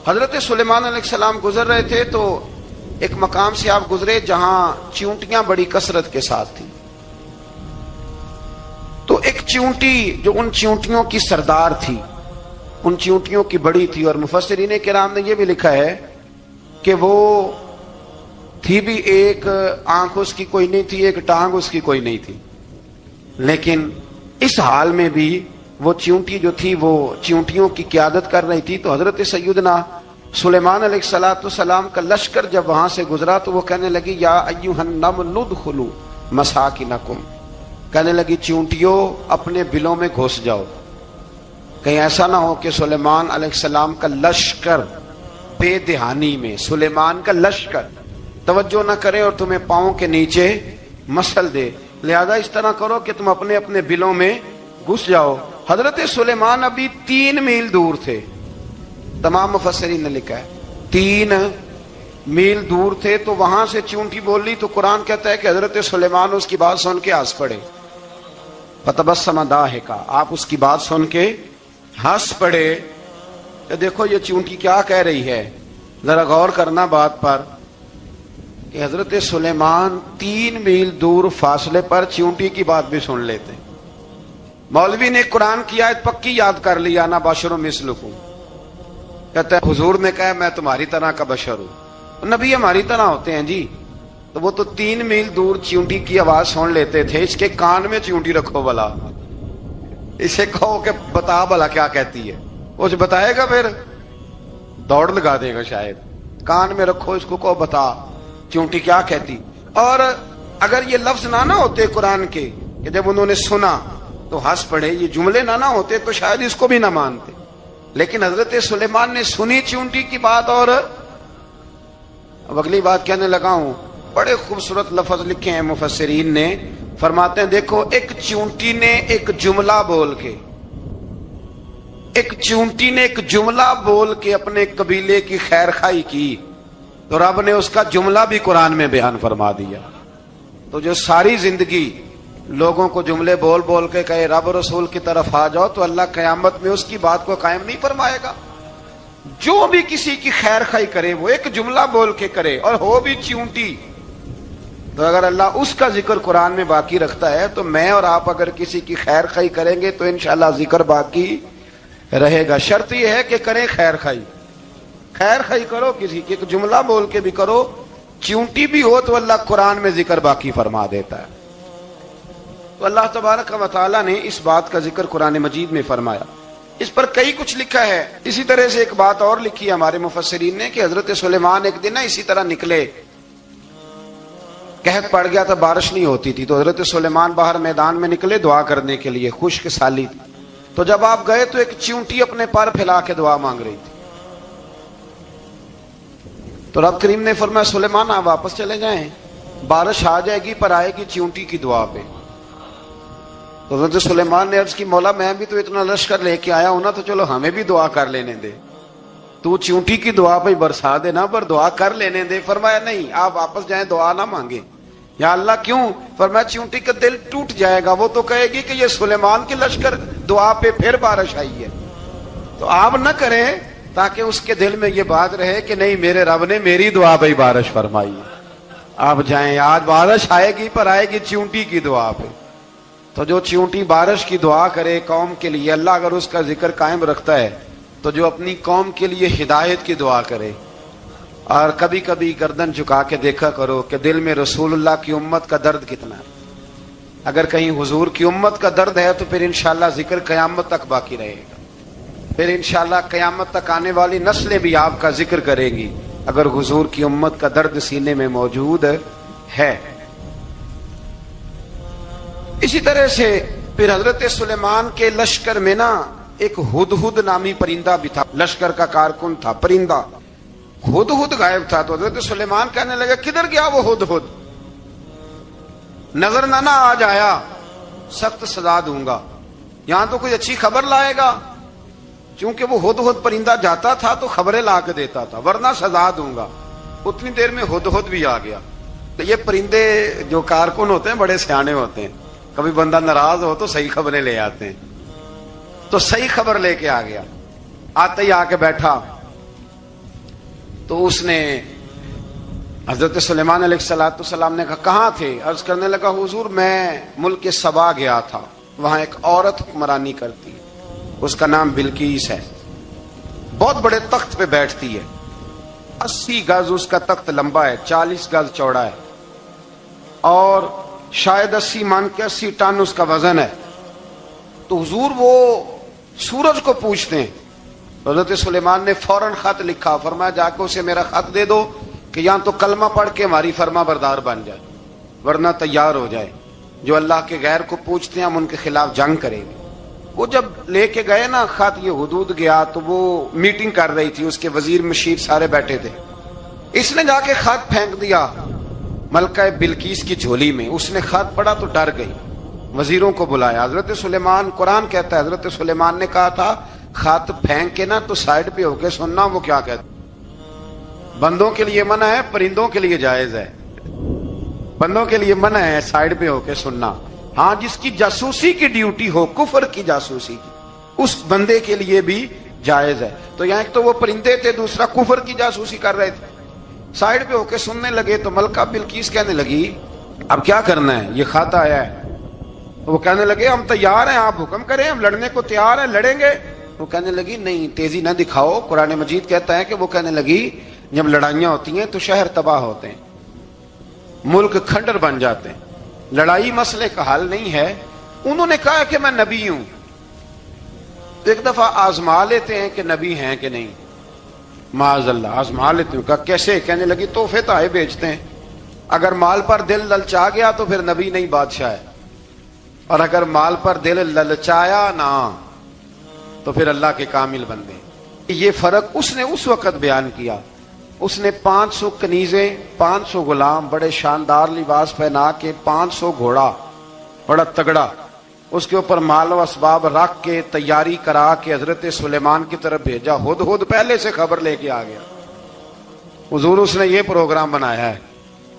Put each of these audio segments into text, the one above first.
حضرت سلیمان علیہ السلام گزر رہے تھے تو ایک مقام سے آپ گزرے جہاں چیونٹیاں بڑی کثرت کے ساتھ تھیں. تو ایک چیونٹی جو ان چیونٹیوں کی سردار تھی، ان چیونٹیوں کی بڑی تھی، اور مفسرین کرام نے یہ بھی لکھا ہے کہ وہ تھی بھی ایک آنکھ اس کی کوئی نہیں تھی، ایک ٹانگ اس کی کوئی نہیں تھی، لیکن اس حال میں بھی وہ چیونٹی جو تھی وہ چیونٹیوں کی قیادت کر رہی تھی. تو حضرت سیدنا سلیمان علیہ السلام کا لشکر جب وہاں سے گزرا تو وہ کہنے لگی یا ایھا النمل ادخلوا مساکنکم، کہنے لگی چیونٹیوں اپنے بلوں میں گھس جاؤ، کہیں ایسا نہ ہو کہ سلیمان علیہ السلام کا لشکر بے دہانی میں سلیمان کا لشکر توجہ نہ کرے اور تمہیں پاؤں کے نیچے مسل دے، لہذا اس طرح کرو کہ تم اپنے اپنے بلوں میں گھس جاؤ. حضرت سلیمان ابھی 3 میل دور تھے، تمام مفسرین نے لکھا ہے 3 میل دور تھے. تو وہاں سے چیونٹی بول لی تو قرآن کہتا ہے کہ حضرت سلیمان اس کی بات سن کے ہنس پڑے. فتبسم ضاحکا، آپ اس کی بات سن کے ہنس پڑے کہ دیکھو یہ چیونٹی کیا کہہ رہی ہے. ذرا غور کرنا بات پر کہ حضرت سلیمان 3 میل دور فاصلے پر چیونٹی کی بات بھی سن لیتے. مولوی نے قرآن کی آیت پکی یاد کر لی، انا بشر مثلکم، کہتا ہے حضور نے کہا میں تمہاری طرح کا بشر ہوں، نبی ہماری طرح ہوتے ہیں جی. تو وہ تو 3 میل دور چیونٹی کی آواز سن لیتے تھے، اس کے کان میں چیونٹی رکھو بلا، اسے کہو کہ بتا بلا کیا کہتی ہے، وہ بتائے گا پھر دوڑ لگا دے گا شاید. کان میں رکھو اس کو، کہو بتا چیونٹی کیا کہتی. اور اگر یہ لفظ نہ ہوتے قرآن کے کہ جب انہوں نے سنا تو ہنس پڑے، یہ جملے نہ ہوتے تو شاید اس کو بھی نہ مانتے. لیکن حضرت سلیمان نے سنی چیونٹی کی بات، اور اب اگلی بات کہنے لگا ہوں. بڑے خوبصورت لفظ لکھے ہیں مفسرین نے، فرماتے ہیں دیکھو ایک چیونٹی نے ایک جملہ بول کے، ایک چیونٹی نے ایک جملہ بول کے اپنے قبیلے کی خیر خواہی کی تو رب نے اس کا جملہ بھی قرآن میں بیان فرما دیا. تو جو ساری زندگی لوگوں کو جملے بول بول کے کہے رب رسول کی طرف آ جاؤ، تو اللہ قیامت میں اس کی بات کو قائم نہیں فرمائے گا. جو بھی کسی کی خیر خواہی کرے وہ ایک جملہ بول کے کرے، اور ہو بھی چیونٹی، تو اگر اللہ اس کا ذکر قرآن میں باقی رکھتا ہے تو میں اور آپ اگر کسی کی خیر خواہی کریں گے تو انشاءاللہ ذکر باقی رہے گا. شرط یہ ہے کہ کریں خیر خواہی، خیر خواہی کرو کسی کی، ایک جملہ بول کے بھی کرو، چیونٹی بھی ہو تو اللہ قرآن میں ذکر باقی فرما دیتا ہے. تو اللہ تبارک و تعالیٰ نے اس بات کا ذکر قرآن مجید میں فرمایا. اس پر کئی کچھ لکھا ہے. اسی طرح سے ایک بات اور لکھی ہے ہمارے مفسرین نے کہ حضرت سلیمان ایک دن اسی طرح نکلے، قحط پڑ گیا تھا، بارش نہیں ہوتی تھی، تو حضرت سلیمان باہر میدان میں نکلے دعا کرنے کے لیے، خشک سالی تھی. تو جب آپ گئے تو ایک چیونٹی اپنے پر پھیلا کے دعا مانگ رہی تھی. تو رب کریم نے فرمایا سلیمان آپ واپس چلے جائیں، بارش آ جائے گی پر آئے گی چیونٹی کی دعا پہ. تو حضرت سلیمان نے عرض کی مولا میں بھی تو اتنا لشکر لے کے آیا ہوں نا، تو چلو ہمیں بھی دعا کر لینے دے، تو چیونٹی کی دعا پہ برسا دینا پر دعا کر لینے دے. فرمایا نہیں آپ واپس جائیں، دعا نہ مانگے. یا اللہ کیوں؟ فرمایا چیونٹی کا دل ٹوٹ جائے گا، وہ تو کہے گی کہ یہ سلیمان کے لشکر دعا پہ پھر بارش آئی ہے. تو آپ نہ کریں تاکہ اس کے دل میں یہ بات رہے کہ نہیں میرے رب نے میری دعا پہ بارش فرمائی ہے. آپ جائیں، آج بارش آئے گی پر آئے گی چیونٹی کی دعا پہ. تو جو چیونٹی بارش کی دعا کرے قوم کے لیے، اللہ اگر اس کا ذکر قائم رکھتا ہے تو جو اپنی قوم کے لیے ہدایت کی دعا کرے. اور کبھی کبھی گردن جھکا کے دیکھا کرو کہ دل میں رسول اللہ کی امت کا درد کتنا ہے. اگر کہیں حضور کی امت کا درد ہے تو پھر انشاءاللہ ذکر قیامت تک باقی رہے گا، پھر انشاءاللہ قیامت تک آنے والی نسلیں بھی آپ کا ذکر کرے گی اگر حضور کی امت کا درد سینے میں موجود ہے. اسی طرح سے پھر حضرت سلیمان کے لشکر میں نا ایک ہدہد نامی پرندہ بھی تھا، لشکر کا کارکن تھا پرندہ. ہدہد غائب تھا تو حضرت سلیمان کہنے لگا کدھر گیا وہ ہدہد؟ نظر نہ آ جایا سخت سزا دوں گا. یہاں تو کوئی اچھی خبر لائے گا، چونکہ وہ ہدہد پرندہ جاتا تھا تو خبریں لا کے دیتا تھا، ورنہ سزا دوں گا. اتنی دیر میں ہدہد بھی آ گیا. تو یہ پرندے جو کارکن ہوتے ہیں بڑے سیانے ہوتے ہیں، کبھی بندہ ناراض ہو تو صحیح خبریں لے آتے ہیں. تو صحیح خبر لے کے آ گیا. آتے ہی آ کے بیٹھا تو اس نے حضرت سلیمان علیہ السلام نے کہا کہاں تھے؟ عرض کرنے لگا حضور میں ملک سبا گیا تھا، وہاں ایک عورت حکمرانی کرتی ہے، اس کا نام بلقیس ہے، بہت بڑے تخت پہ بیٹھتی ہے، 80 گز اس کا تخت لمبا ہے، 40 گز چوڑا ہے، اور شاید 80 من کے 80 ٹن اس کا وزن ہے۔ تو حضور وہ سورج کو پوچھتے ہیں، حضرت سلیمان نے فوراً خط لکھا، فرمایا جا کے اسے میرا خط دے دو کہ یہاں تو کلمہ پڑھ کے ہماری فرما بردار بن جائے، ورنہ تیار ہو جائے، جو اللہ کے غیر کو پوچھتے ہیں ہم ان کے خلاف جنگ کریں گے۔ وہ جب لے کے گئے نا خط، یہ حدود گیا تو وہ میٹنگ کر رہی تھی، اس کے وزیر مشیر سارے بیٹھے تھے، اس نے جا کے خط پھینک دیا ملکہ بلقیس کی جھولی میں، اس نے خط پڑھا تو ڈر گئی، وزیروں کو بلایا۔ حضرت سلیمان، قرآن کہتا ہے حضرت سلیمان نے کہا تھا خط پھینک کے نا تو سائڈ پہ ہو کے سننا وہ کیا کہتا۔ بندوں کے لیے منع ہے، پرندوں کے لیے جائز ہے، بندوں کے لیے منع ہے سائڈ پہ ہو کے سننا، ہاں جس کی جاسوسی کی ڈیوٹی ہو، کفر کی جاسوسی کی، اس بندے کے لیے بھی جائز ہے۔ تو یہاں ایک تو وہ پرندے تھے، دوسرا کفر کی جاسوسی کر رہے تھے، سائڈ پہ ہو کے سننے لگے۔ تو ملکہ بلقیس کہنے لگی اب کیا کرنا ہے، یہ خط آیا ہے۔ وہ کہنے لگے ہم تیار ہیں، آپ حکم کریں، ہم لڑنے کو تیار ہیں، لڑیں گے۔ وہ کہنے لگی نہیں، تیزی نہ دکھاؤ، قرآن مجید کہتا ہے کہ وہ کہنے لگی جب لڑائیاں ہوتی ہیں تو شہر تباہ ہوتے ہیں، ملک کھنڈر بن جاتے ہیں، لڑائی مسئلے کا حل نہیں ہے۔ انہوں نے کہا کہ میں نبی ہوں، ایک دفعہ آزما لیتے ہیں کہ نبی ہیں کہ نہیں، معاذ اللہ آزما لیتے ہیں۔ کہا کیسے؟ کہنے لگی تحفے تائے بیچتے ہیں، اگر مال پر دل للچا گیا تو پھر نبی نہیں بادشاہ ہے، اور اگر مال پر دل للچایا نہ تو پھر اللہ کے کامل بندے۔ یہ فرق اس نے اس وقت بیان کیا۔ اس نے 500 کنیزیں، 500 غلام، بڑے شاندار لباس پہنا کے، 500 گھوڑا بڑا تگڑا، اس کے اوپر مال و اسباب رکھ کے تیاری کرا کے حضرت سلیمان کی طرف بھیجا۔ ہدہد پہلے سے خبر لے کے آ گیا، حضور اس نے یہ پروگرام بنایا ہے۔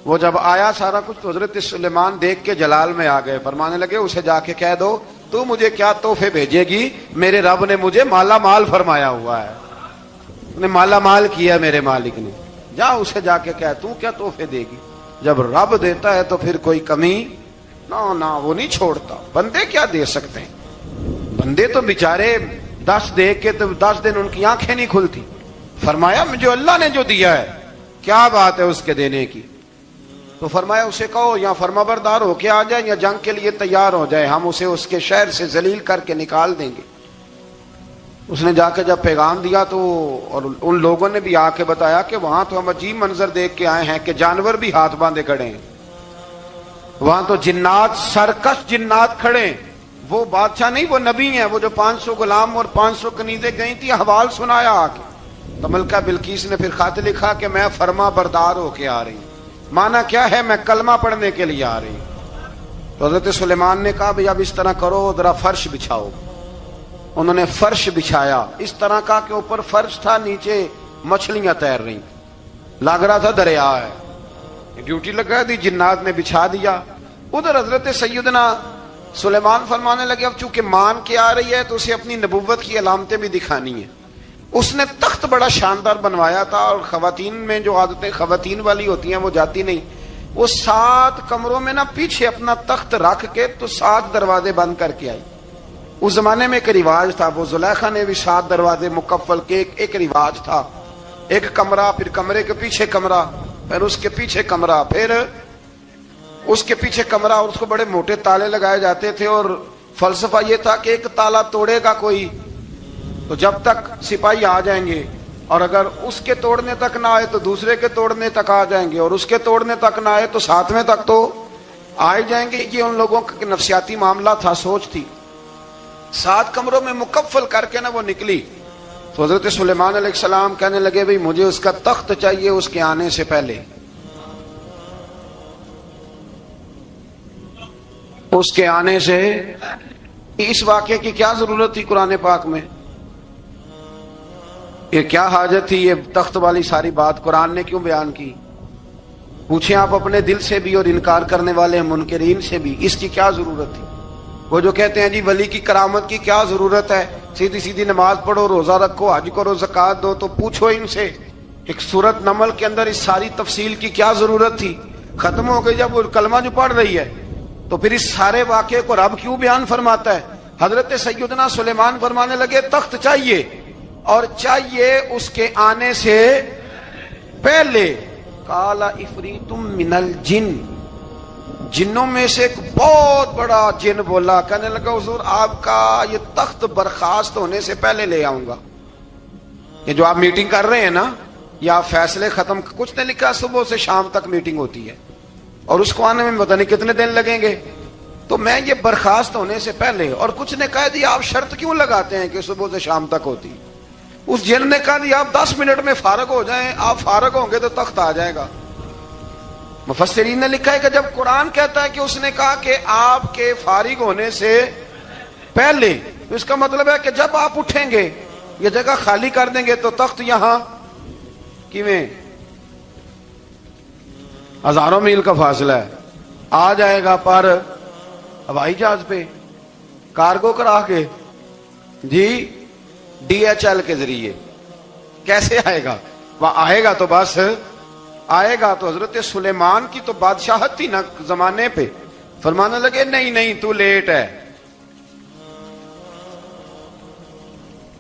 وہ جب آیا سارا کچھ تو حضرت سلیمان دیکھ کے جلال میں آ گئے، فرمانے لگے اسے جا کے کہہ دو تو مجھے کیا تحفے بھیجے گی، میرے رب نے مجھے مالا مال فرمایا ہوا ہے، نے مالا مال کیا میرے مالک نے، جا اسے جا کے کہہ تو کیا تحفے دے گی۔ جب رب دیتا ہے تو پھر کوئی کمی نہ وہ نہیں چھوڑتا۔ بندے کیا دے سکتے ہیں، بندے تو بیچارے 10 دے کے تو 10 دن ان کی آنکھیں نہیں کھلتی۔ فرمایا مجھے اللہ نے جو دیا ہے کیا بات ہے اس کے دینے کی، تو فرمایا اسے کہو یا فرما بردار ہو کے آ جائے یا جنگ کے لیے تیار ہو جائے، ہم اسے اس کے شہر سے ذلیل کر کے نکال دیں گے۔ اس نے جا کے جب پیغام دیا تو اور ان لوگوں نے بھی آ کے بتایا کہ وہاں تو ہم عجیب منظر دیکھ کے آئے ہیں کہ جانور بھی ہاتھ باندھے کھڑے ہیں، وہاں تو جنات، سرکش جنات کھڑے ہیں، وہ بادشاہ نہیں وہ نبی ہیں، وہ جو 500 غلام اور 500 کنیزیں گئی تھی حوال سنایا آ کے۔ تو ملکہ بلقیس نے پھر خط لکھا کہ میں فرما بردار ہو کے آ رہی ہوں، مانا کیا ہے میں کلمہ پڑھنے کے لیے آ رہی ہوں۔ تو حضرت سلیمان نے کہا بھئی اب اس طرح کرو، ذرا فرش بچھاؤ۔ انہوں نے فرش بچھایا، اس طرح کا کہ اوپر فرش تھا، نیچے مچھلیاں تیر رہی، لگ رہا تھا دریا ہے، ڈیوٹی لگا دی، جنات نے بچھا دیا۔ ادھر حضرت سیدنا سلیمان فرمانے لگے اب چونکہ مان کے آ رہی ہے تو اسے اپنی نبوت کی علامتیں بھی دکھانی ہیں۔ اس نے تخت بڑا شاندار بنوایا تھا، اور خواتین میں جو عادتیں خواتین والی ہوتی ہیں وہ جاتی نہیں، وہ 7 کمروں میں نا پیچھے اپنا تخت رکھ کے تو 7 دروازے بند کر کے آئی۔ اس زمانے میں ایک رواج تھا، وہ زلیخا نے بھی 7 دروازے مکفل کے ایک رواج تھا، ایک کمرہ، پھر کمرے کے پیچھے کمرہ، پھر اس کے پیچھے کمرہ، پھر اس کے پیچھے کمرہ، اور اس کو بڑے موٹے تالے لگائے جاتے تھے، اور فلسفہ یہ تھا کہ ایک تالا توڑے گا کوئی تو جب تک سپاہی آ جائیں گے، اور اگر اس کے توڑنے تک نہ آئے تو دوسرے کے توڑنے تک آ جائیں گے، اور اس کے توڑنے تک نہ آئے تو 7ویں تک تو آ جائیں گے۔ یہ ان لوگوں کا نفسیاتی معاملہ تھا، سوچ تھی۔ 7 کمروں میں مکفل کر کے نا وہ نکلی تو حضرت سلیمان علیہ السلام کہنے لگے بھئی مجھے اس کا تخت چاہیے اس کے آنے سے پہلے۔ اس کے آنے سے اس واقعے کی کیا ضرورت تھی قرآن پاک میں، یہ کیا حاجت تھی، یہ تخت والی ساری بات قرآن نے کیوں بیان کی؟ پوچھیں آپ اپنے دل سے بھی اور انکار کرنے والے منکرین سے بھی، اس کی کیا ضرورت تھی؟ وہ جو کہتے ہیں جی ولی کی کرامت کی کیا ضرورت ہے، سیدھی سیدھی نماز پڑھو، روزہ رکھو، حج کرو، زکوٰۃ دو، تو پوچھو ان سے ایک سورت نمل کے اندر اس ساری تفصیل کی کیا ضرورت تھی؟ ختم ہو گئی جب وہ کلمہ جو پڑھ رہی ہے تو پھر اس سارے واقعے کو رب کیوں بیان فرماتا ہے؟ حضرت سیدنا سلیمان فرمانے لگے تخت چاہیے، اور چاہیے اس کے آنے سے پہلے۔ قال عفریت من الجن، جنوں میں سے ایک بہت بڑا جن بولا، کہنے لگا حضور آپ کا یہ تخت برخاست ہونے سے پہلے لے آؤں گا۔ یہ جو آپ میٹنگ کر رہے ہیں نا، یا فیصلے ختم، کچھ نے لکھا صبح سے شام تک میٹنگ ہوتی ہے اور اس کو آنے میں پتہ نہیں کتنے دن لگیں گے، تو میں یہ برخاست ہونے سے پہلے، اور کچھ نے کہا دیا آپ شرط کیوں لگاتے ہیں کہ صبح سے شام تک ہوتی؟ اس جن نے کہا دیا آپ 10 منٹ میں فارغ ہو جائیں، آپ فارغ ہوں گے تو تخت آ جائے گا۔ مفسرین نے لکھا ہے کہ جب قرآن کہتا ہے کہ اس نے کہا کہ آپ کے فارغ ہونے سے پہلے، تو اس کا مطلب ہے کہ جب آپ اٹھیں گے یہ جگہ خالی کر دیں گے تو تخت یہاں کیویں؟ ہزاروں میل کا فاصلہ ہے، آ جائے گا پر ہوائی جہاز پہ، کارگو کرا کے، جی DHL کے ذریعے۔ کیسے آئے گا؟ وہ آئے گا تو بس آئے گا تو حضرت سلیمان کی تو بادشاہت تھی نا زمانے پہ، فرمانے لگے نہیں نہیں تو لیٹ ہے،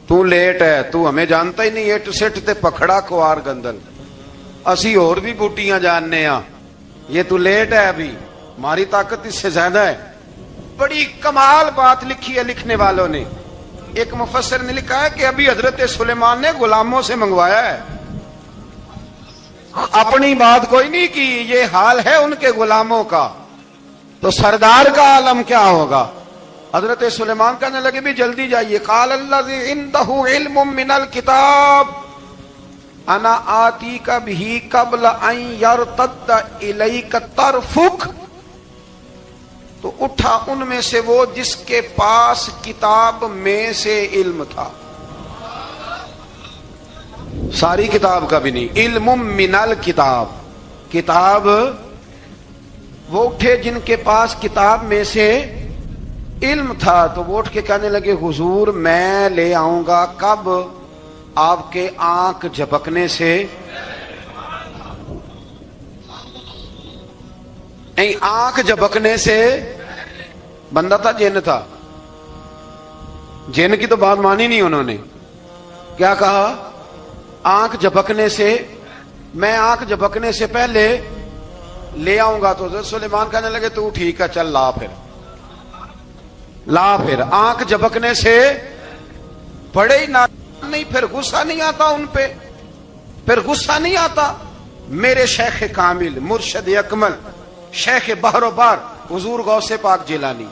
تو لیٹ ہے، تو ہمیں جانتا ہی نہیں، ایٹ سٹ تے پکھڑا کوار گندل، اسی اور بھی بوٹیاں جاننے ہاں، یہ تو لیٹ ہے، ابھی ہماری طاقت اس سے زیادہ ہے۔ بڑی کمال بات لکھی ہے لکھنے والوں نے۔ ایک مفسر نے لکھا ہے کہ ابھی حضرت سلیمان نے غلاموں سے منگوایا ہے، اپنی بات کوئی نہیں کی، یہ حال ہے ان کے غلاموں کا، تو سردار کا عالم کیا ہوگا؟ حضرت سلیمان کہنے لگے بھی جلدی جائیے۔ قال الذی عنده علم من الکتاب انا آتیک بہ قبل ان یرتد الیک طرفک، تو اٹھا ان میں سے وہ جس کے پاس کتاب میں سے علم تھا، ساری کتاب کا بھی نہیں، علم من الکتاب، کتاب، وہ اٹھے جن کے پاس کتاب میں سے علم تھا، تو وہ اٹھ کے کہنے لگے حضور میں لے آؤں گا، کب؟ آپ کے آنکھ جھپکنے سے، آنکھ جھپکنے سے، بندہ تھا جن تھا، جن کی تو بات مانی نہیں انہوں نے، کیا کہا؟ آنکھ جھپکنے سے، میں آنکھ جھپکنے سے پہلے لے آؤں گا۔ تو حضرت سلیمان کہنے لگے تو ٹھیک ہے چل لا، پھر لا، پھر آنکھ جھپکنے سے بڑے ہی نہیں، پھر غصہ نہیں آتا ان پہ، پھر غصہ نہیں آتا۔ میرے شیخ کامل، مرشد اکمل، شیخ بحر و بار، حضور غوث پاک جیلانی،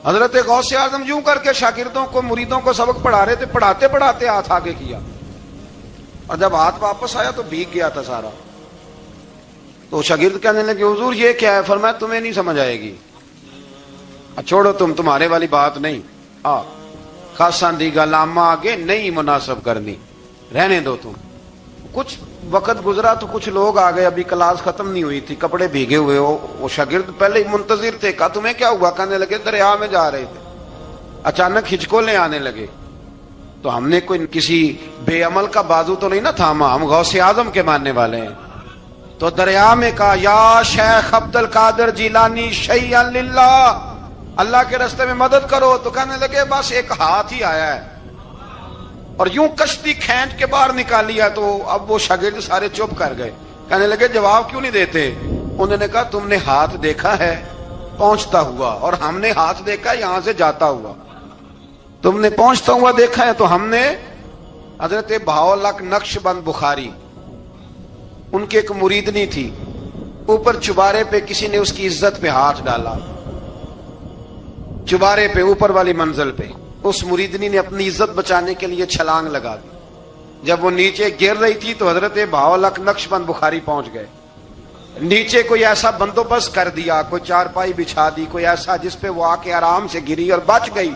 حضرت غوث اعظم یوں کر کے شاگردوں کو، مریدوں کو سبق پڑھا رہے تھے، پڑھاتے پڑھاتے ہاتھ آگے کیا، اور جب ہاتھ واپس آیا تو بھیگ گیا تھا سارا۔ تو شاگرد کہنے لگے حضور یہ کیا ہے؟ فرمایا تمہیں نہیں سمجھ آئے گی، چھوڑو تمہارے والی بات نہیں، خاصاں دی گل آما آگے نہیں مناسب کرنی، رہنے دو تم۔ کچھ وقت گزرا تو کچھ لوگ آ گئے، ابھی کلاس ختم نہیں ہوئی تھی، کپڑے بھیگے ہوئے ہو، وہ شاگرد پہلے ہی منتظر تھے، کہا تمہیں کیا ہوا؟ کہنے لگے دریا میں جا رہے تھے، اچانک ہچکولیں آنے لگے، تو ہم نے کوئی کسی بے عمل کا بازو تو نہیں نہ تھاما، ہم غوث اعظم کے ماننے والے ہیں، تو دریا میں کہا یا شیخ عبد القادر جیلانی شیئا للہ، اللہ کے راستے میں مدد کرو۔ تو کہنے لگے بس ایک ہاتھ ہی آیا ہے، اور یوں کشتی کھینچ کے باہر نکالی ہے۔ تو اب وہ شاگرد سارے چپ کر گئے، کہنے لگے جواب کیوں نہیں دیتے؟ انہوں نے کہا تم نے ہاتھ دیکھا ہے پہنچتا ہوا، اور ہم نے ہاتھ دیکھا یہاں سے جاتا ہوا، تم نے پہنچتا ہوا دیکھا ہے، تو ہم نے حضرت بہاؤالحق نقش بند بخاری، ان کی ایک مریدنی تھی، اوپر چبارے پہ کسی نے اس کی عزت پہ ہاتھ ڈالا، چبارے پہ اوپر والی منزل پہ، اس مریدنی نے اپنی عزت بچانے کے لیے چھلانگ لگا دی، جب وہ نیچے گر رہی تھی تو حضرت بہاؤالحق نقش بند بخاری پہنچ گئے، نیچے کوئی ایسا بندوبست کر دیا، کوئی چارپائی بچھا دی، کوئی ایسا جس پہ وہ آ کے آرام سے گری اور بچ گئی۔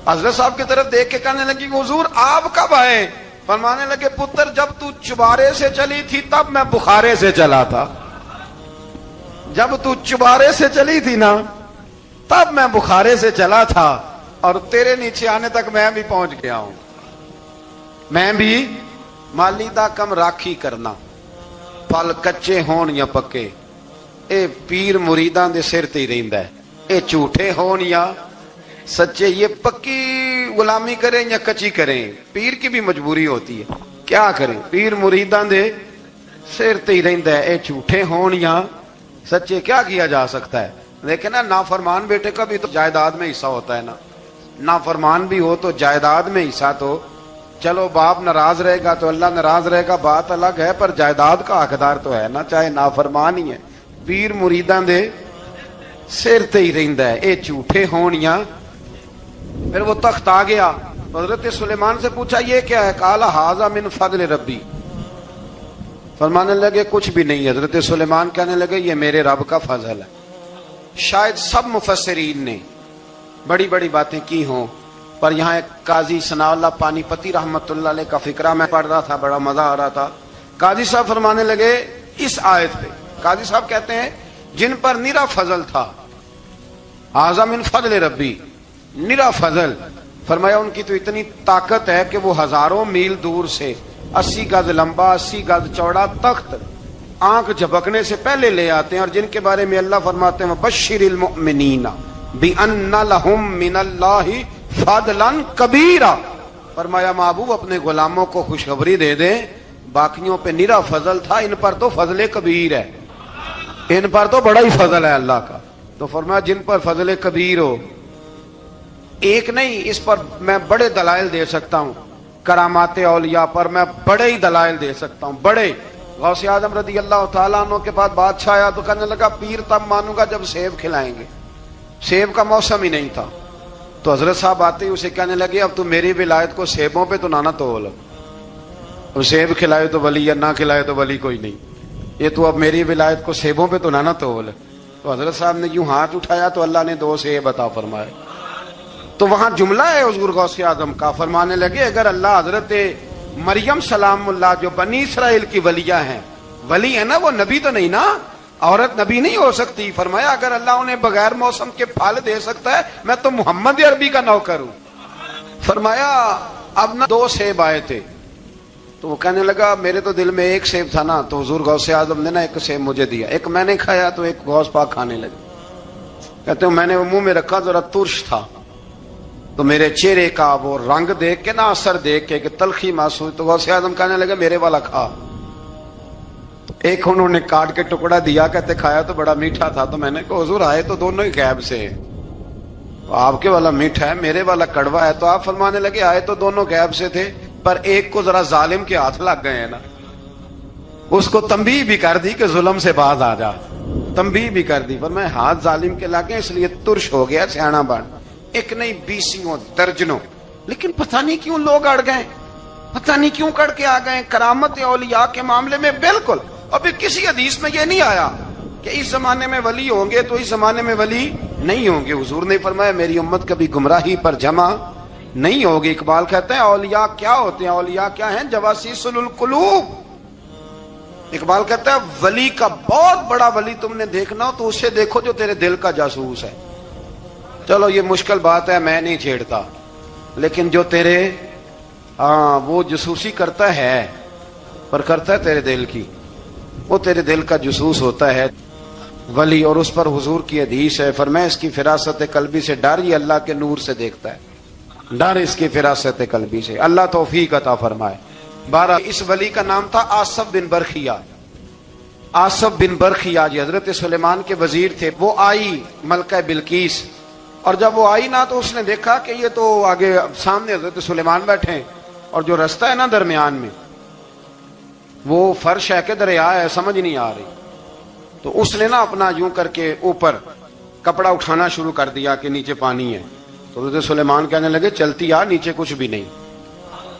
حضرت صاحب کی طرف دیکھ کے کہنے لگی حضور آپ کب آئے؟ فرمانے لگے پتر جب تو چبارے سے چلی تھی تب میں بخارے سے چلا تھا، جب تو چبارے سے چلی تھی نا تب میں بخارے سے چلا تھا، اور تیرے نیچے آنے تک میں بھی پہنچ گیا ہوں، میں بھی ਮਾਲੀ ਦਾ ਕੰਮ ਰਾਖੀ ਕਰਨਾ, ਫਲ ਕੱਚੇ ਹੋਣ ਜਾਂ ਪੱਕੇ, ਇਹ ਪੀਰ ਮੁਰੀਦਾਂ ਦੇ ਸਿਰ ਤੇ ਹੀ ਰਹਿੰਦਾ ਹੈ। ਇਹ ਝੂਠੇ ਹੋਣ یا سچے، یہ پکی غلامی کریں یا کچی کریں، پیر کی بھی مجبوری ہوتی ہے، کیا کریں، پیر مریداں دے سر تے ہی رہندا ہے۔ اے جھوٹے ہون یا سچے، کیا کیا جا سکتا ہے؟ لیکن نا نافرمان بیٹے کا بھی تو جائیداد میں حصہ ہوتا ہے نا، نافرمان بھی ہو تو جائیداد میں حصہ، تو چلو باپ ناراض رہے گا تو اللہ ناراض رہے گا، بات الگ ہے، پر جائیداد کا حقدار تو ہے نا، چاہے نافرمان ہی ہے۔ پیر مریداں دے سر تے ہی رہندا ہے، اے جھوٹے ہون یا۔ پھر وہ تخت آ گیا، حضرت سلیمان سے پوچھا یہ کیا ہے؟ قال ھذا من فضل ربی، فرمانے لگے کچھ بھی نہیں۔ حضرت سلیمان کہنے لگے یہ میرے رب کا فضل ہے۔ شاید سب مفسرین نے بڑی بڑی باتیں کی ہوں، پر یہاں ایک قاضی ثناء اللہ پانی پتی رحمت اللہ علیہ کا فقرہ میں پڑھ رہا تھا، بڑا مزہ آ رہا تھا۔ قاضی صاحب فرمانے لگے اس آیت پہ، قاضی صاحب کہتے ہیں جن پر نرا فضل تھا، ھذا من فضل ربی، نرا فضل، فرمایا ان کی تو اتنی طاقت ہے کہ وہ ہزاروں میل دور سے 80 گز لمبا 80 گز چوڑا تخت آنکھ جھپکنے سے پہلے لے آتے ہیں، اور جن کے بارے میں اللہ فرماتے ہیں بشر المؤمنین بان لہم من اللہ فضلا کبیرا، فرمایا محبوب اپنے غلاموں کو خوشخبری دے دیں، باقیوں پہ نرا فضل تھا، ان پر تو فضل کبیر ہے، ان پر تو بڑا ہی فضل ہے اللہ کا۔ تو فرمایا جن پر فضل کبیر ہو، ایک نہیں، اس پر میں بڑے دلائل دے سکتا ہوں، کرامات اولیاء پر میں بڑے ہی دلائل دے سکتا ہوں، بڑے۔ غوث اعظم رضی اللہ تعالیٰ عنہ کے پاس بادشاہ آیا تو کہنے لگا پیر تب مانوں گا جب سیب کھلائیں گے، سیب کا موسم ہی نہیں تھا۔ تو حضرت صاحب آتے ہی اسے کہنے لگے اب تو میری ولایت کو سیبوں پہ تو نہ تول، اب سیب کھلائے تو ولی یا نہ کھلائے تو ولی کوئی نہیں، یہ تو اب میری ولایت کو سیبوں پہ تو نہ تول۔ تو حضرت صاحب نے یوں ہاتھ اٹھایا تو اللہ نے 2 سیب عطا فرمائے۔ تو وہاں جملہ ہے حضور غوث اعظم کا، فرمانے لگے اگر اللہ حضرت مریم سلام اللہ جو بنی اسرائیل کی ولیہ ہیں، ولی ہے نا، وہ نبی تو نہیں نا، عورت نبی نہیں ہو سکتی، فرمایا اگر اللہ انہیں بغیر موسم کے پھل دے سکتا ہے، میں تو محمد عربی کا نوکر ہوں۔ فرمایا اب نہ 2 سیب آئے تھے، تو وہ کہنے لگا میرے تو دل میں 1 سیب تھا نا، تو حضور غوث اعظم نے نا 1 سیب مجھے دیا، 1 میں نے کھایا تو 1 غوث پاک کھانے لگے۔ کہتے ہیں میں نے وہ منہ میں رکھا، ذرا ترش تھا، تو میرے چہرے کا وہ رنگ دیکھ کے نا، اثر دیکھ کے کہ تلخی محسوس، تو غوث اعظم کہنے لگے میرے والا کھا۔ 1 انہوں نے کاٹ کے ٹکڑا دیا، کہتے کھایا تو بڑا میٹھا تھا، تو میں نے کہا حضور آئے تو دونوں ہی غیب سے ہیں، آپ کے والا میٹھا ہے میرے والا کڑوا ہے، تو آپ فرمانے لگے آئے تو دونوں غیب سے تھے، پر ایک کو ذرا ظالم کے ہاتھ لگ گئے ہیں نا، اس کو تنبیہ بھی کر دی کہ ظلم سے باز آ جا، تنبیہ بھی کر دی، پر میں ہاتھ ظالم کے لگے اس لیے ترش ہو گیا، سیانا بن، 1 نہیں 20 درجنوں۔ لیکن پتہ نہیں کیوں لوگ اڑ گئے، پتہ نہیں کیوں کڑ کے آ گئے کرامت اولیاء کے معاملے میں۔ بالکل ابھی کسی حدیث میں یہ نہیں آیا کہ اس زمانے میں ولی ہوں گے تو اس زمانے میں ولی نہیں ہوں گے۔ حضور نے فرمایا میری امت کبھی گمراہی پر جمع نہیں ہوگی۔ اقبال کہتے ہیں اولیاء کیا ہوتے ہیں؟ اولیاء کیا ہیں؟ جواسیس القلوب۔ اقبال کہتا ہے ولی کا بہت بڑا ولی تم نے دیکھنا ہو تو اسے دیکھو جو تیرے دل کا جاسوس ہے۔ چلو یہ مشکل بات ہے، میں نہیں چھیڑتا، لیکن جو تیرے وہ جاسوسی کرتا ہے، پر کرتا ہے تیرے دل کی، وہ تیرے دل کا جاسوس ہوتا ہے ولی۔ اور اس پر حضور کی حدیث ہے، فرمایا اس کی فراست قلبی سے ڈر، یہ اللہ کے نور سے دیکھتا ہے، ڈر اس کی فراست قلبی سے، اللہ توفیق عطا فرمائے۔ 12 اس ولی کا نام تھا آصف بن برخیا۔ آصف بن برخیا جی حضرت سلیمان کے وزیر تھے۔ وہ آئی ملکہ بلقیس، اور جب وہ آئی نا تو اس نے دیکھا کہ یہ تو آگے سامنے حضرت سلیمان بیٹھے ہیں، اور جو رستہ ہے نا درمیان میں وہ فرش ہے کہ دریا ہے سمجھ نہیں آ رہی، تو اس نے نا اپنا یوں کر کے اوپر کپڑا اٹھانا شروع کر دیا کہ نیچے پانی ہے۔ تو حضرت سلیمان کہنے لگے چلتی آ، نیچے کچھ بھی نہیں۔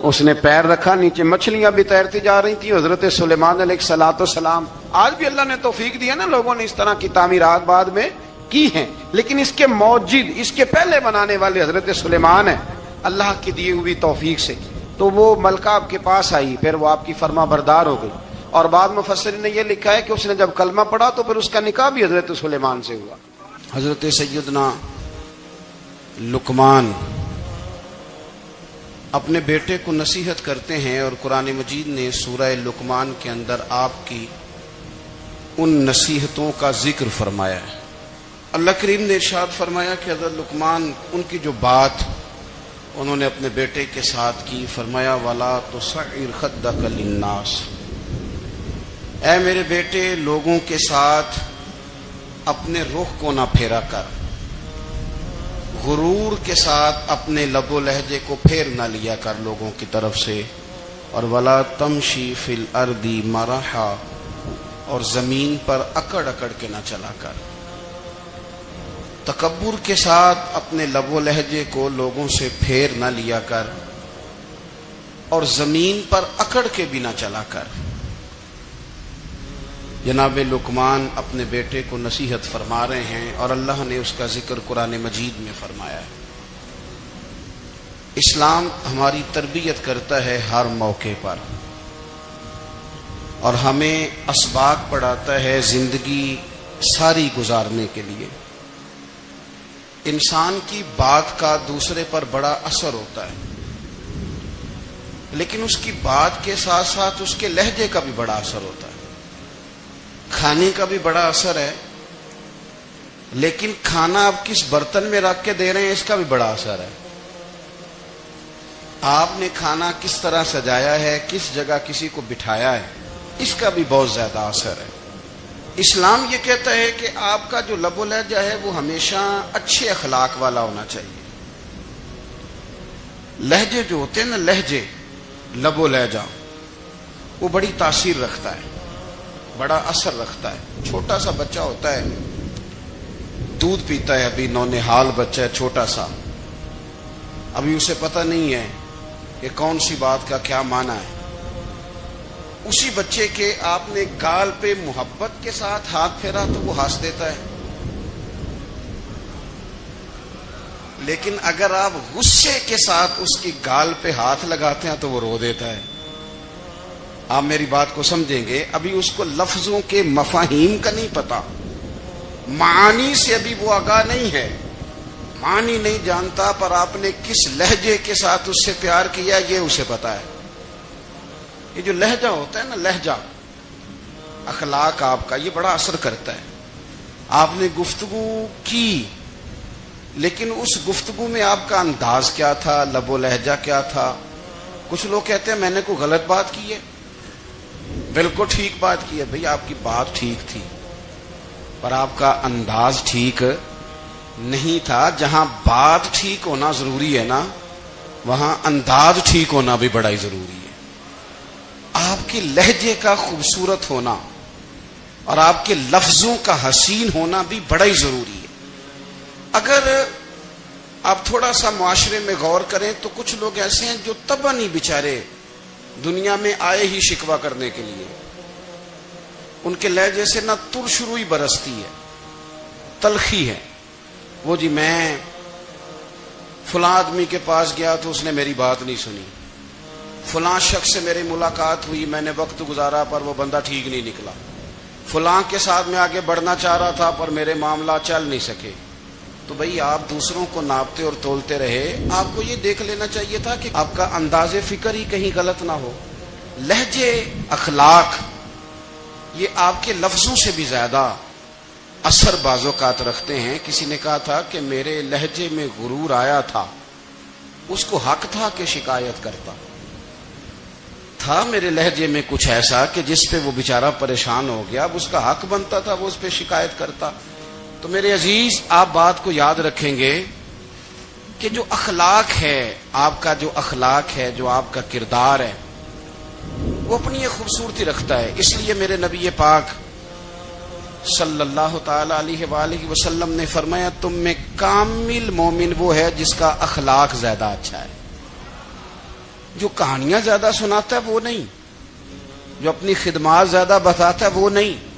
اس نے پیر رکھا، نیچے مچھلیاں بھی تیرتی جا رہی تھی۔ حضرت سلیمان علیہ الصلوۃ والسلام، آج بھی اللہ نے توفیق دی ہے نا، لوگوں نے اس طرح کی تعمیرات بعد میں کی ہیں، لیکن اس کے موجد، اس کے پہلے بنانے والے حضرت سلیمان ہیں اللہ کی دی ہوئی توفیق سے۔ تو وہ ملکہ آپ کے پاس آئی، پھر وہ آپ کی فرما بردار ہو گئی، اور بعد مفسرین نے یہ لکھا ہے کہ اس نے جب کلمہ پڑھا تو پھر اس کا نکاح بھی حضرت سلیمان سے ہوا۔ حضرت سیدنا لقمان اپنے بیٹے کو نصیحت کرتے ہیں، اور قرآن مجید نے سورہ لقمان کے اندر آپ کی ان نصیحتوں کا ذکر فرمایا ہے۔ اللہ کریم نے ارشاد فرمایا کہ حضرت لقمان ان کی جو بات انہوں نے اپنے بیٹے کے ساتھ کی، فرمایا وَلَا تُصَعِّرْ خَدَّكَ لِلنَّاسِ، اے میرے بیٹے لوگوں کے ساتھ اپنے رخ کو نہ پھیرا کر، غرور کے ساتھ اپنے لب و لہجے کو پھیر نہ لیا کر لوگوں کی طرف سے، اور وَلَا تَمْشِي فِي الْأَرْضِ مَرَحًا، اور زمین پر اکڑ اکڑ کے نہ چلا کر، تکبر کے ساتھ اپنے لب و لہجے کو لوگوں سے پھیر نہ لیا کر، اور زمین پر اکڑ کے بھی نہ چلا کر۔ جناب لقمان اپنے بیٹے کو نصیحت فرما رہے ہیں، اور اللہ نے اس کا ذکر قرآن مجید میں فرمایا ہے۔ اسلام ہماری تربیت کرتا ہے ہر موقع پر، اور ہمیں اسباق پڑھاتا ہے زندگی ساری گزارنے کے لیے۔ انسان کی بات کا دوسرے پر بڑا اثر ہوتا ہے، لیکن اس کی بات کے ساتھ ساتھ اس کے لہجے کا بھی بڑا اثر ہوتا ہے، کھانے کا بھی بڑا اثر ہے، لیکن کھانا آپ کس برتن میں رکھ کے دے رہے ہیں اس کا بھی بڑا اثر ہے۔ آپ نے کھانا کس طرح سجایا ہے، کس جگہ کسی کو بٹھایا ہے، اس کا بھی بہت زیادہ اثر ہے۔ اسلام یہ کہتا ہے کہ آپ کا جو لب و لہجہ ہے وہ ہمیشہ اچھے اخلاق والا ہونا چاہیے۔ لہجے جو ہوتے ہیں نا، لہجے، لب و لہجہ، وہ بڑی تاثیر رکھتا ہے، بڑا اثر رکھتا ہے۔ چھوٹا سا بچہ ہوتا ہے، دودھ پیتا ہے، ابھی نونہال بچہ ہے چھوٹا سا، ابھی اسے پتہ نہیں ہے کہ کون سی بات کا کیا معنی ہے۔ اسی بچے کے آپ نے گال پہ محبت کے ساتھ ہاتھ پھیرا تو وہ ہنس دیتا ہے، لیکن اگر آپ غصے کے ساتھ اس کی گال پہ ہاتھ لگاتے ہیں تو وہ رو دیتا ہے۔ آپ میری بات کو سمجھیں گے، ابھی اس کو لفظوں کے مفاہیم کا نہیں پتا، معانی سے ابھی وہ آگاہ نہیں ہے، معنی نہیں جانتا، پر آپ نے کس لہجے کے ساتھ اس سے پیار کیا یہ اسے پتا ہے۔ یہ جو لہجہ ہوتا ہے نا، لہجہ، اخلاق آپ کا، یہ بڑا اثر کرتا ہے۔ آپ نے گفتگو کی، لیکن اس گفتگو میں آپ کا انداز کیا تھا، لب و لہجہ کیا تھا۔ کچھ لوگ کہتے ہیں میں نے کوئی غلط بات کی ہے، بالکل ٹھیک بات کی ہے۔ بھئی آپ کی بات ٹھیک تھی، پر آپ کا انداز ٹھیک نہیں تھا۔ جہاں بات ٹھیک ہونا ضروری ہے نا، وہاں انداز ٹھیک ہونا بھی بڑا ہی ضروری ہے۔ آپ کے لہجے کا خوبصورت ہونا اور آپ کے لفظوں کا حسین ہونا بھی بڑا ہی ضروری ہے۔ اگر آپ تھوڑا سا معاشرے میں غور کریں تو کچھ لوگ ایسے ہیں جو طبعاً ہی بیچارے دنیا میں آئے ہی شکوہ کرنے کے لیے، ان کے لہجے سے نہ ترش روئی برستی ہے، تلخی ہے۔ وہ جی میں فلاں آدمی کے پاس گیا تو اس نے میری بات نہیں سنی، فلاں شخص سے میری ملاقات ہوئی، میں نے وقت گزارا پر وہ بندہ ٹھیک نہیں نکلا، فلاں کے ساتھ میں آگے بڑھنا چاہ رہا تھا پر میرے معاملہ چل نہیں سکے۔ تو بھئی آپ دوسروں کو ناپتے اور تولتے رہے، آپ کو یہ دیکھ لینا چاہیے تھا کہ آپ کا انداز فکر ہی کہیں غلط نہ ہو۔ لہجے، اخلاق، یہ آپ کے لفظوں سے بھی زیادہ اثر بعض اوقات رکھتے ہیں۔ کسی نے کہا تھا کہ میرے لہجے میں غرور آیا تھا، اس کو حق تھا کہ شکایت کرتا تھا، میرے لہجے میں کچھ ایسا کہ جس پہ وہ بیچارہ پریشان ہو گیا، اب اس کا حق بنتا تھا وہ اس پہ شکایت کرتا۔ تو میرے عزیز، آپ بات کو یاد رکھیں گے کہ جو اخلاق ہے، آپ کا جو اخلاق ہے، جو آپ کا کردار ہے، وہ اپنی ایک خوبصورتی رکھتا ہے۔ اس لیے میرے نبی پاک صلی اللہ تعالی علیہ وآلہ وسلم نے فرمایا تم میں کامل مومن وہ ہے جس کا اخلاق زیادہ اچھا ہے۔ جو کہانیاں زیادہ سناتا ہے وہ نہیں، جو اپنی خدمات زیادہ بتاتا ہے وہ نہیں،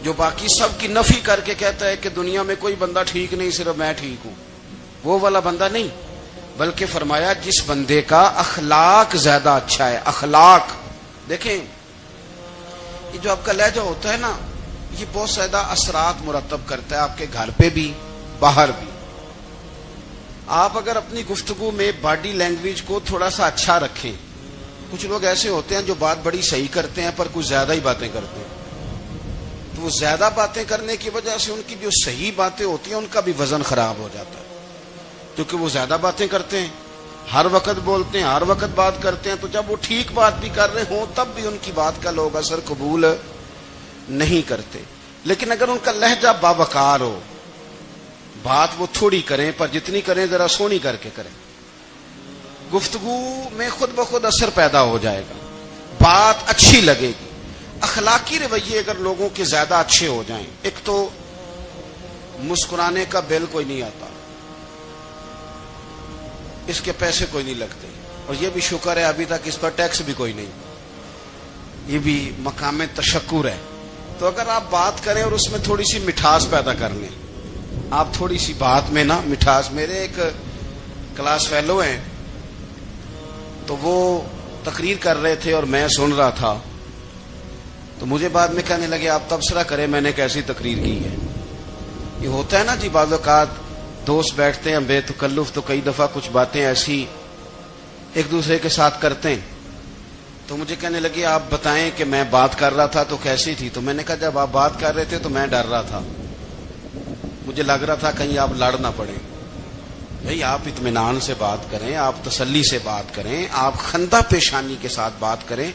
جو باقی سب کی نفی کر کے کہتا ہے کہ دنیا میں کوئی بندہ ٹھیک نہیں، صرف میں ٹھیک ہوں، وہ والا بندہ نہیں، بلکہ فرمایا جس بندے کا اخلاق زیادہ اچھا ہے۔ اخلاق دیکھیں، یہ جو آپ کا لہجہ ہوتا ہے نا، یہ بہت زیادہ اثرات مرتب کرتا ہے آپ کے گھر پہ بھی، باہر بھی۔ آپ اگر اپنی گفتگو میں باڈی لینگویج کو تھوڑا سا اچھا رکھیں. کچھ لوگ ایسے ہوتے ہیں جو بات بڑی صحیح کرتے ہیں پر کچھ زیادہ ہی باتیں کرتے ہیں. تو وہ زیادہ باتیں کرنے کی وجہ سے ان کی جو صحیح باتیں ہوتی ہیں ان کا بھی وزن خراب ہو جاتا ہے, کیونکہ وہ زیادہ باتیں کرتے ہیں, ہر وقت بولتے ہیں, ہر وقت بات کرتے ہیں. تو جب وہ ٹھیک بات بھی کر رہے ہوں تب بھی ان کی بات کا لوگ اثر قبول نہیں کرتے. لیکن اگر ان کا لہجہ باوقار ہو, بات وہ تھوڑی کریں پر جتنی کریں ذرا سونی کر کے کریں, گفتگو میں خود بخود اثر پیدا ہو جائے گا, بات اچھی لگے گی. اخلاقی رویے اگر لوگوں کے زیادہ اچھے ہو جائیں, ایک تو مسکرانے کا بل کوئی نہیں آتا, اس کے پیسے کوئی نہیں لگتے, اور یہ بھی شکر ہے ابھی تک اس پر ٹیکس بھی کوئی نہیں, یہ بھی مقام تشکر ہے. تو اگر آپ بات کریں اور اس میں تھوڑی سی مٹھاس پیدا کر لیں, آپ تھوڑی سی بات میں نا مٹھاس. میرے ایک کلاس فیلو ہیں, تو وہ تقریر کر رہے تھے اور میں سن رہا تھا, تو مجھے بعد میں کہنے لگے آپ تبصرہ کریں میں نے کیسی تقریر کی ہے. یہ ہوتا ہے نا جی, بعض اوقات دوست بیٹھتے ہیں بے تکلف تو کئی دفعہ کچھ باتیں ایسی ایک دوسرے کے ساتھ کرتے ہیں. تو مجھے کہنے لگے آپ بتائیں کہ میں بات کر رہا تھا تو کیسی تھی. تو میں نے کہا جب آپ بات کر رہے تھے تو میں ڈر رہا تھا, مجھے لگ رہا تھا کہیں آپ لڑ نہ پڑیں. بھئی آپ اطمینان سے بات کریں, آپ تسلی سے بات کریں, آپ خندہ پیشانی کے ساتھ بات کریں.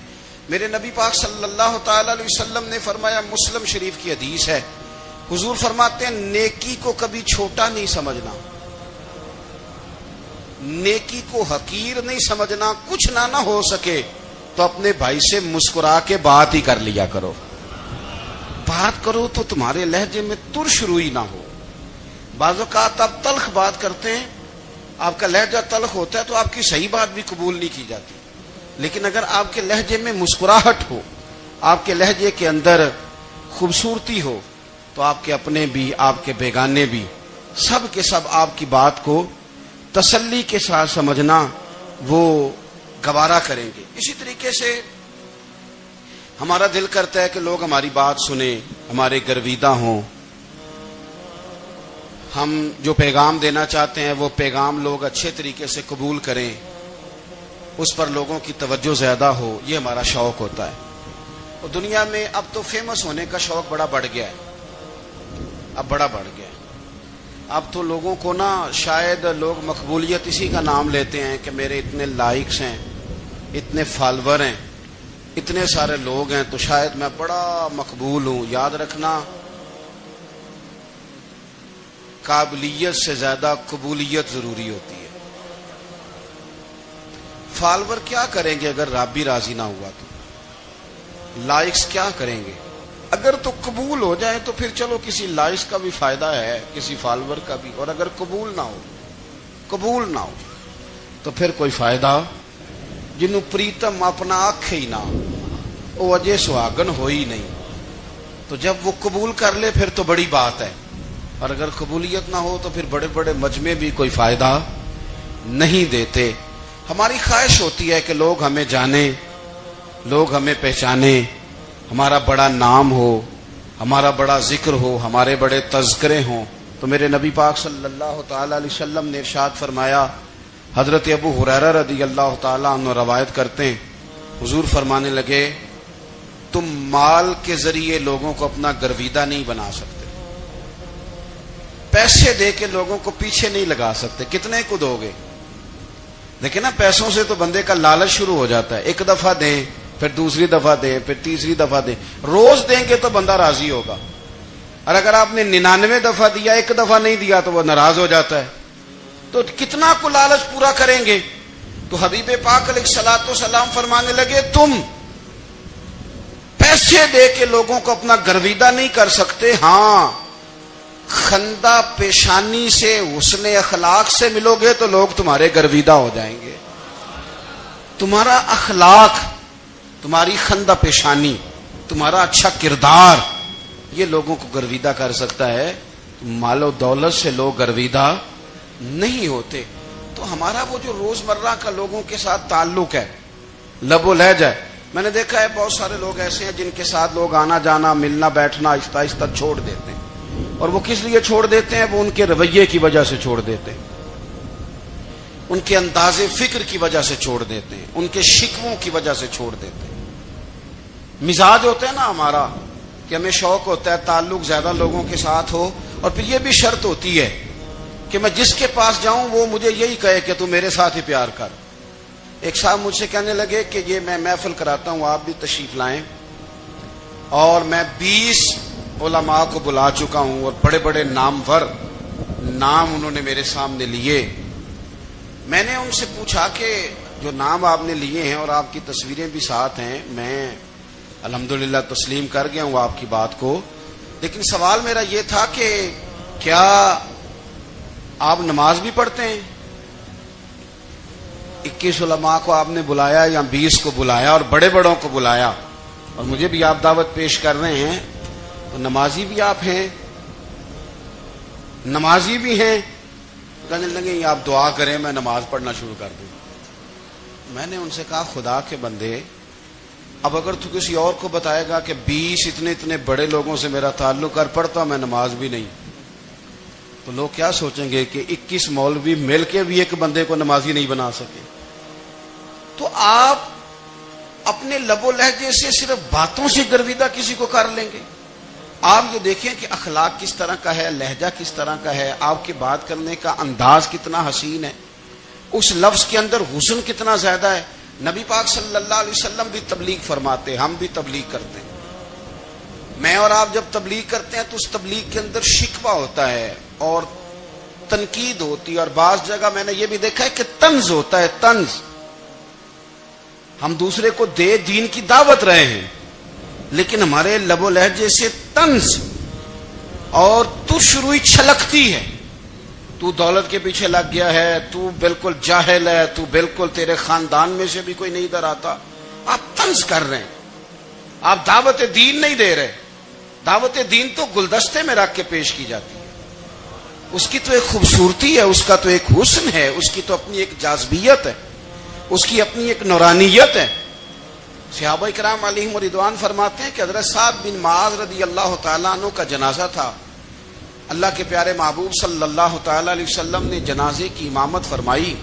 میرے نبی پاک صلی اللہ تعالی علیہ وسلم نے فرمایا, مسلم شریف کی حدیث ہے, حضور فرماتے ہیں نیکی کو کبھی چھوٹا نہیں سمجھنا, نیکی کو حقیر نہیں سمجھنا. کچھ نہ ہو سکے تو اپنے بھائی سے مسکرا کے بات ہی کر لیا کرو. بات کرو تو تمہارے لہجے میں ترش روئی نہ ہو. بعض اوقات آپ تلخ بات کرتے ہیں, آپ کا لہجہ تلخ ہوتا ہے تو آپ کی صحیح بات بھی قبول نہیں کی جاتی. لیکن اگر آپ کے لہجے میں مسکراہٹ ہو, آپ کے لہجے کے اندر خوبصورتی ہو, تو آپ کے اپنے بھی آپ کے بیگانے بھی سب کے سب آپ کی بات کو تسلی کے ساتھ سمجھنا وہ گوارا کریں گے. اسی طریقے سے ہمارا دل کرتا ہے کہ لوگ ہماری بات سنیں, ہمارے گرویدہ ہوں, ہم جو پیغام دینا چاہتے ہیں وہ پیغام لوگ اچھے طریقے سے قبول کریں, اس پر لوگوں کی توجہ زیادہ ہو, یہ ہمارا شوق ہوتا ہے. اور دنیا میں اب تو فیمس ہونے کا شوق بڑا بڑھ گیا ہے, اب بڑا بڑھ گیا ہے. اب تو لوگوں کو نا شاید لوگ مقبولیت اسی کا نام لیتے ہیں کہ میرے اتنے لائکس ہیں, اتنے فالوور ہیں, اتنے سارے لوگ ہیں تو شاید میں بڑا مقبول ہوں. یاد رکھنا, قابلیت سے زیادہ قبولیت ضروری ہوتی ہے. فالوور کیا کریں گے اگر رب بھی راضی نہ ہوا تو, لائکس کیا کریں گے. اگر تو قبول ہو جائے تو پھر چلو کسی لائکس کا بھی فائدہ ہے, کسی فالوور کا بھی. اور اگر قبول نہ ہو تو پھر کوئی فائدہ. جنوں پریتم اپنا آنکھ ہی نہ وہ اجے سہاگن ہو ہی نہیں. تو جب وہ قبول کر لے پھر تو بڑی بات ہے, اور اگر قبولیت نہ ہو تو پھر بڑے بڑے مجمع بھی کوئی فائدہ نہیں دیتے. ہماری خواہش ہوتی ہے کہ لوگ ہمیں جانیں, لوگ ہمیں پہچانیں, ہمارا بڑا نام ہو, ہمارا بڑا ذکر ہو, ہمارے بڑے تذکرے ہوں. تو میرے نبی پاک صلی اللہ تعالی علیہ وسلم نے ارشاد فرمایا, حضرت ابو ہریرہ رضی اللہ تعالی عنہ روایت کرتے ہیں, حضور فرمانے لگے تم مال کے ذریعے لوگوں کو اپنا گرویدہ نہیں بنا سکتے, پیسے دے کے لوگوں کو پیچھے نہیں لگا سکتے. کتنے کو دو گے؟ دیکھیں نا, پیسوں سے تو بندے کا لالچ شروع ہو جاتا ہے. ایک دفعہ دیں, پھر دوسری دفعہ دیں, پھر تیسری دفعہ دیں. روز دیں گے تو بندہ راضی ہوگا, اور اگر آپ نے 99 دفعہ دیا, ایک دفعہ نہیں دیا تو وہ ناراض ہو جاتا ہے. تو کتنا کو لالچ پورا کریں گے. تو حبیب پاک علیہ الصلوۃ والسلام فرمانے لگے تم پیسے دے کے لوگوں کو اپنا گرویدہ نہیں کر سکتے, ہاں خندہ پیشانی سے, حسن اخلاق سے ملو گے تو لوگ تمہارے گرویدہ ہو جائیں گے. تمہارا اخلاق, تمہاری خندہ پیشانی, تمہارا اچھا کردار, یہ لوگوں کو گرویدہ کر سکتا ہے. مال و دولت سے لوگ گرویدہ نہیں ہوتے. تو ہمارا وہ جو روزمرہ کا لوگوں کے ساتھ تعلق ہے, لب و لہجہ ہے, میں نے دیکھا ہے بہت سارے لوگ ایسے ہیں جن کے ساتھ لوگ آنا جانا, ملنا بیٹھنا آہستہ آہستہ چھوڑ دیتے ہیں. اور وہ کس لیے چھوڑ دیتے ہیں؟ وہ ان کے رویے کی وجہ سے چھوڑ دیتے ہیں. ان کے انداز فکر کی وجہ سے چھوڑ دیتے ہیں، ان کے شکووں کی وجہ سے چھوڑ دیتے ہیں۔ مزاج ہوتا ہے نا ہمارا کہ ہمیں شوق ہوتا ہے تعلق زیادہ لوگوں کے ساتھ ہو، اور پھر یہ بھی شرط ہوتی ہے کہ میں جس کے پاس جاؤں وہ مجھے یہی کہے کہ تو میرے ساتھ ہی پیار کر۔ ایک صاحب مجھ سے کہنے لگے کہ یہ میں محفل کراتا ہوں، آپ بھی تشریف لائیں، اور میں 20 علماء کو بلا چکا ہوں اور بڑے بڑے نامور نام انہوں نے میرے سامنے لیے۔ میں نے ان سے پوچھا کہ جو نام آپ نے لیے ہیں اور آپ کی تصویریں بھی ساتھ ہیں، میں الحمدللہ تسلیم کر گیا ہوں آپ کی بات کو، لیکن سوال میرا یہ تھا کہ کیا آپ نماز بھی پڑھتے ہیں؟ 21 علماء کو آپ نے بلایا یا 20 کو بلایا اور بڑے بڑوں کو بلایا، اور مجھے بھی آپ دعوت پیش کر رہے ہیں، تو نمازی بھی آپ ہیں، نمازی بھی ہیں؟ کہنے لگے آپ دعا کریں میں نماز پڑھنا شروع کر دوں۔ میں نے ان سے کہا خدا کے بندے، اب اگر تو کسی اور کو بتائے گا کہ 20 اتنے بڑے لوگوں سے میرا تعلق کر پڑتا میں نماز بھی نہیں، تو لوگ کیا سوچیں گے کہ 21 مولوی مل کے بھی ایک بندے کو نمازی نہیں بنا سکے۔ تو آپ اپنے لب و لہجے سے صرف باتوں سے گرویدہ کسی کو کر لیں گے؟ آپ یہ دیکھیں کہ اخلاق کس طرح کا ہے، لہجہ کس طرح کا ہے، آپ کے بات کرنے کا انداز کتنا حسین ہے، اس لفظ کے اندر حسن کتنا زیادہ ہے۔ نبی پاک صلی اللہ علیہ وسلم بھی تبلیغ فرماتے، ہم بھی تبلیغ کرتے ہیں۔ میں اور آپ جب تبلیغ کرتے ہیں تو اس تبلیغ کے اندر شکوہ ہوتا ہے اور تنقید ہوتی ہے، اور بعض جگہ میں نے یہ بھی دیکھا ہے کہ طنز ہوتا ہے، طنز۔ ہم دوسرے کو دین کی دعوت رہے ہیں، لیکن ہمارے لب و لہجے سے طنز اور تش روئی چھلکتی ہے۔ تو دولت کے پیچھے لگ گیا ہے، تو بالکل جاہل ہے، تو بالکل تیرے خاندان میں سے بھی کوئی نہیں ادھر آتا۔ آپ طنز کر رہے ہیں، آپ دعوت دین نہیں دے رہے۔ دعوت دین تو گلدستے میں رکھ کے پیش کی جاتی ہے، اس کی تو ایک خوبصورتی ہے، اس کا تو ایک حسن ہے، اس کی تو اپنی ایک جاذبیت ہے، اس کی اپنی ایک نورانیت ہے۔ صحابہ کرام علیہم رضوان فرماتے ہیں کہ حضرت سعد بن معاذ رضی اللہ تعالیٰ عنہ کا جنازہ تھا، اللہ کے پیارے محبوب صلی اللہ تعالی علیہ وسلم نے جنازے کی امامت فرمائی،